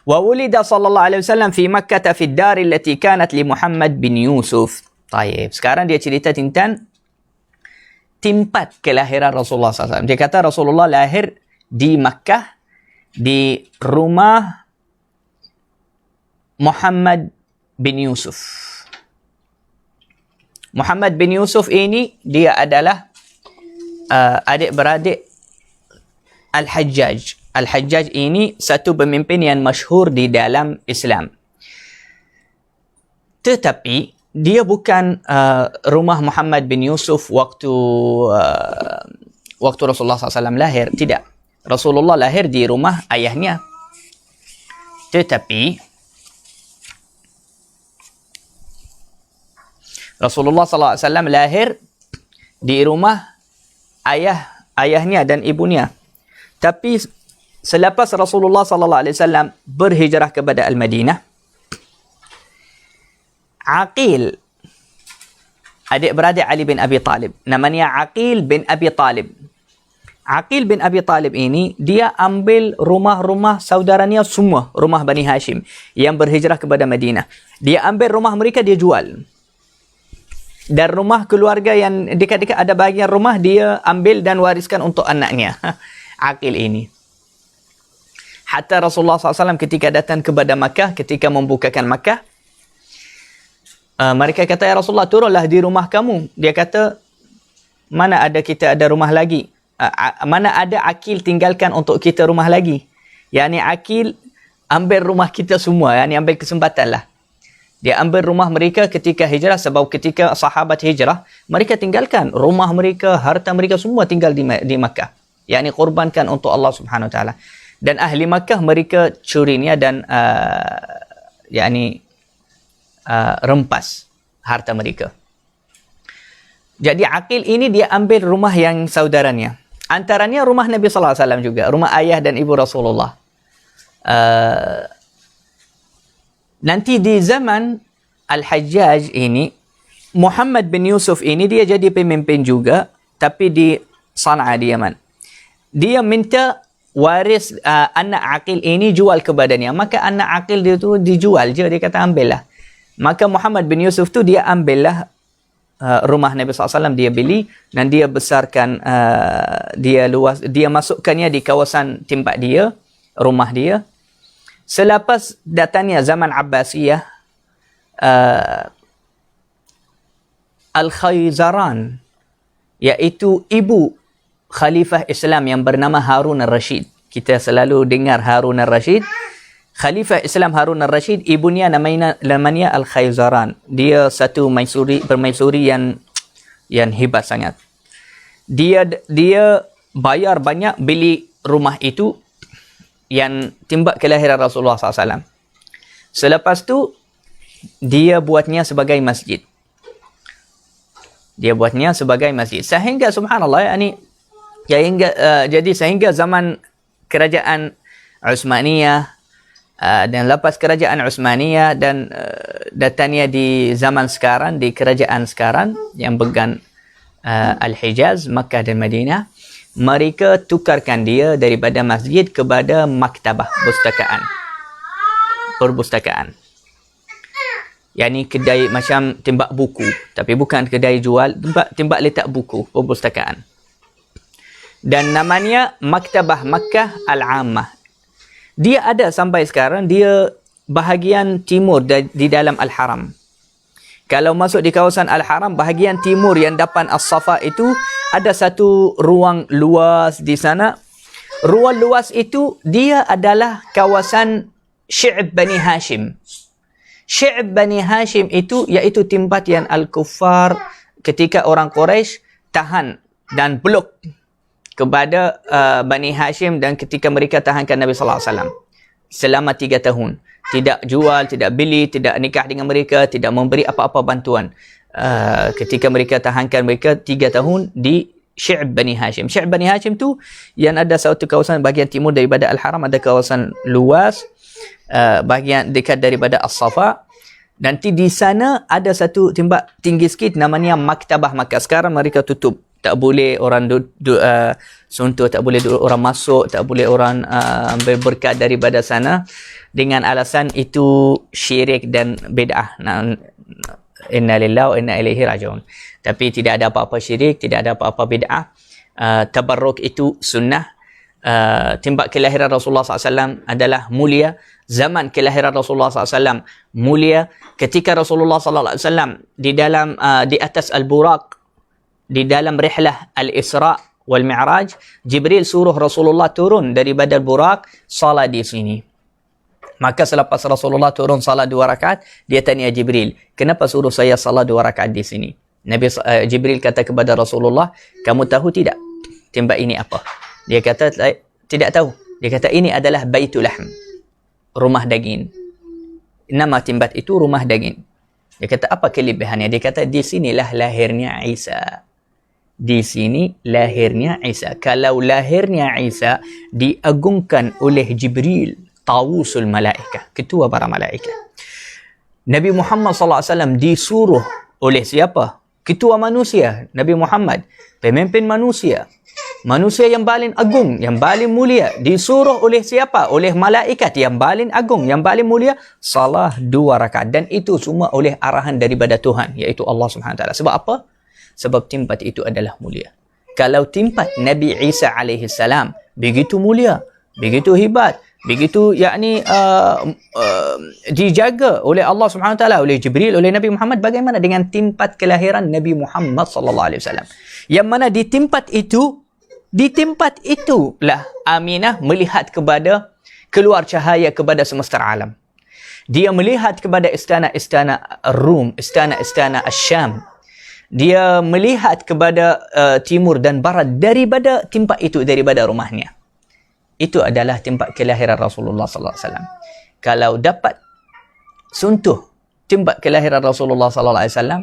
S1: Wa wulida sallallahu alaihi wasallam fi Makkah fi ad-dar allati kanat li Muhammad bin Yusuf. Baik, sekarang dia cerita tentang tempat kelahiran Rasulullah SAW. Dia kata Rasulullah lahir di Makkah, di rumah Muhammad bin Yusuf. Muhammad bin Yusuf ini dia adalah adik-beradik Al-Hajjaj. Al-Hajjaj ini satu pemimpin yang masyhur di dalam Islam. Tetapi dia bukan rumah Muhammad bin Yusuf waktu Rasulullah SAW lahir. Tidak. Rasulullah lahir di rumah ayahnya. Tetapi Rasulullah SAW lahir di rumah ayahnya dan ibunya. Tapi selepas Rasulullah SAW berhijrah kepada Al-Madinah, Aqil, adik-beradik Ali bin Abi Talib, namanya Aqil bin Abi Talib. Aqil bin Abi Talib ini, dia ambil rumah-rumah saudaranya semua, rumah Bani Hashim yang berhijrah kepada Madinah. Dia ambil rumah mereka, dia jual. Dan rumah keluarga yang dekat-dekat ada bahagian rumah dia ambil dan wariskan untuk anaknya. Aqil ini. Hatta Rasulullah SAW ketika datang kepada Makkah, ketika membukakan Makkah, mereka kata, ya Rasulullah, turunlah di rumah kamu. Dia kata, mana ada kita ada rumah lagi? Mana ada Aqil tinggalkan untuk kita rumah lagi? Yani Aqil ambil rumah kita semua, yani ambil kesempatan lah. Dia ambil rumah mereka ketika hijrah, sebab ketika sahabat hijrah, mereka tinggalkan rumah mereka, harta mereka semua tinggal di Makkah. Yakni korbankan untuk Allah Subhanahu Wa Taala. Dan ahli Makkah mereka curinya dan rempas harta mereka. Jadi Aqil ini dia ambil rumah yang saudaranya. Antaranya rumah Nabi sallallahu alaihi wasallam juga, rumah ayah dan ibu Rasulullah. Nanti di zaman Al-Hajjaj ini, Muhammad bin Yusuf ini dia jadi pemimpin juga, tapi di Sana'a di Yaman. Dia minta waris anak Aqil ini jual kepadanya. Maka anak Aqil dia tu dijual je, dia kata ambillah. Maka Muhammad bin Yusuf tu dia ambillah rumah Nabi SAW, dia beli dan dia besarkan, dia masukkannya di kawasan tempat dia, rumah dia. Selepas datangnya zaman Abbasiyah, Al-Khayzaran, iaitu ibu Khalifah Islam yang bernama Harun al-Rashid. Kita selalu dengar Harun al-Rashid. Khalifah Islam Harun al-Rashid, ibunya namanya Al-Khayzaran. Dia satu permaisuri yang hebat sangat. Dia bayar banyak beli rumah itu yang timbak kelahiran Rasulullah SAW. Selepas tu dia buatnya sebagai masjid. Sehingga subhanallah, jadi sehingga zaman kerajaan Utsmaniyah dan lepas kerajaan Utsmaniyah dan datangnya di zaman sekarang, di kerajaan sekarang yang pegang Al-Hijaz, Makkah dan Madinah, mereka tukarkan dia daripada masjid kepada maktabah, perpustakaan. Yani kedai macam tembak buku, tapi bukan kedai jual, tembak letak buku, perpustakaan. Dan namanya Maktabah Makkah Al-Ammah. Dia ada sampai sekarang, dia bahagian timur di dalam Al-Haram. Kalau masuk di kawasan Al-Haram, bahagian timur yang depan As-Safa itu, ada satu ruang luas di sana. Ruang luas itu, dia adalah kawasan Syi'b Bani Hashim. Syi'b Bani Hashim itu, iaitu tempat yang Al-Kuffar ketika orang Quraisy tahan dan blok kepada Bani Hashim, dan ketika mereka tahankan Nabi sallallahu alaihi wasallam selama 3 tahun. Tidak jual, tidak beli, tidak nikah dengan mereka, tidak memberi apa-apa bantuan. Ketika mereka tahankan mereka 3 tahun di Syi'b Bani Hashim. Syi'b Bani Hashim tu yang ada satu kawasan bahagian timur daripada Al-Haram, ada kawasan luas bahagian dekat daripada As-Safa. Nanti di sana ada satu tempat tinggi sikit namanya Maktabah Makkah. Sekarang mereka tutup. Tak boleh orang suntuk, tak boleh orang masuk, tak boleh orang ambil berkat daripada sana dengan alasan itu syirik dan bid'ah. Inna lillahi wa inna ilaihi raji'un. Tapi tidak ada apa-apa syirik, tidak ada apa-apa bid'ah. Tabarruk itu sunnah. Tembak kelahiran Rasulullah SAW adalah mulia. Zaman kelahiran Rasulullah SAW mulia. Ketika Rasulullah SAW di atas Al-Buraq, di dalam rihlah Al-Isra' wal-Mi'raj, Jibril suruh Rasulullah turun daripada Al-Buraq, salat di sini. Maka selepas Rasulullah turun salat 2 rakaat, dia tanya Jibril, kenapa suruh saya salat 2 rakaat di sini? Jibril kata kepada Rasulullah, kamu tahu tidak tembak ini apa? Dia kata, tidak tahu. Dia kata, ini adalah Baitul Lahm, rumah daging. Nama tempat itu rumah daging. Dia kata, apa kelebihannya? Dia kata, di sinilah lahirnya Isa. Di sini lahirnya Isa. Kalau lahirnya Isa diagungkan oleh Jibril, tawusul malaikah, ketua para malaikat. Nabi Muhammad SAW disuruh oleh siapa? Ketua manusia, Nabi Muhammad, pemimpin manusia. Manusia yang paling agung, yang paling mulia, disuruh oleh siapa? Oleh malaikat yang paling agung, yang paling mulia, salah 2 rakaat. Dan itu semua oleh arahan daripada Tuhan, iaitu Allah Subhanahu Wa Taala. Sebab apa? Sebab tempat itu adalah mulia. Kalau tempat Nabi Isa alaihi salam begitu mulia, begitu hebat, begitu dijaga oleh Allah Subhanahu Wa Taala, oleh Jibril, oleh Nabi Muhammad, bagaimana dengan tempat kelahiran Nabi Muhammad sallallahu alaihi wasallam? Yang mana di tempat itulah Aminah melihat kepada keluar cahaya kepada semesta alam. Dia melihat kepada istana-istana Rum, istana-istana Syam. Dia melihat kepada timur dan barat daripada tempat itu, daripada rumahnya. Itu adalah tempat kelahiran Rasulullah sallallahu alaihi wasallam. Kalau dapat suntuh tempat kelahiran Rasulullah sallallahu alaihi wasallam,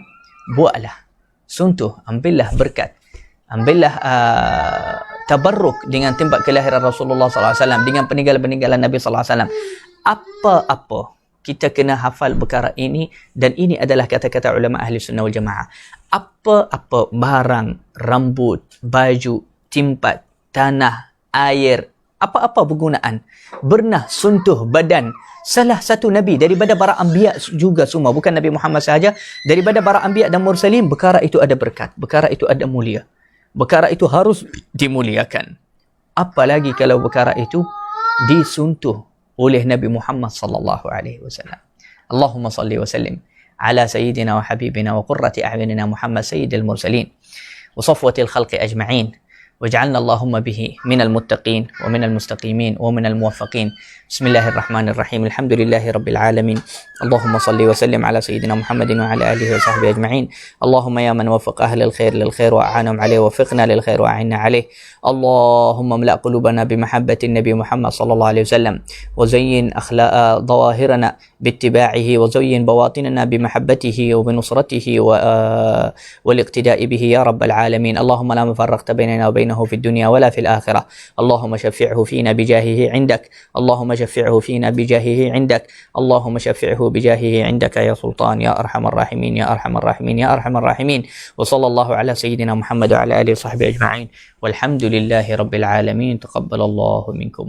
S1: buatlah suntuh, ambillah berkat, ambillah tabarruk dengan tempat kelahiran Rasulullah sallallahu alaihi wasallam, dengan peninggalan-peninggalan Nabi sallallahu alaihi wasallam. Apa-apa kita kena hafal perkara ini, dan ini adalah kata-kata ulama ahli sunnah wal jamaah. Apa-apa barang, rambut, baju, tempat, tanah, air, apa-apa penggunaan, pernah sentuh badan salah satu Nabi daripada para anbiya juga semua, bukan Nabi Muhammad sahaja, daripada para anbiya dan mursalin, perkara itu ada berkat, perkara itu ada mulia, perkara itu harus dimuliakan. Apalagi kalau perkara itu disentuh oleh Nabi Muhammad sallallahu alaihi wasallam. Allahumma salli wa sallim ala sayyidina wa habibina wa qurrati a'yunina Muhammad sayyidil mursalin wa safwatil khalqi ajma'in. واجعلنا اللهم به من المتقين ومن المستقيمين ومن الموفقين. بسم الله الرحمن الرحيم. الحمد لله رب العالمين. اللهم صل وسلم على سيدنا محمد وعلى آله وصحبه أجمعين. اللهم يا من وفق أهل الخير للخير وأعانهم عليه، وفقنا للخير وأعنا عليه. اللهم املأ قلوبنا بمحبة النبي محمد صلى الله عليه وسلم، وزين أخلاق ظواهرنا باتباعه، وزين بواطننا بمحبته وبنصرته والاقتداء به يا رب العالمين. اللهم لا مفرقت بيننا وبينه في الدنيا ولا في الآخرة. اللهم شفعه فينا بجاهه عندك، اللهم شفعه فينا بجاهه عندك، اللهم شفعه بجاهه عندك يا سلطان يا أرحم الراحمين يا أرحم الراحمين يا أرحم الراحمين. وصلى الله على سيدنا محمد وعلى آله وصحبه أجمعين، والحمد لله رب العالمين. تقبل الله منكم.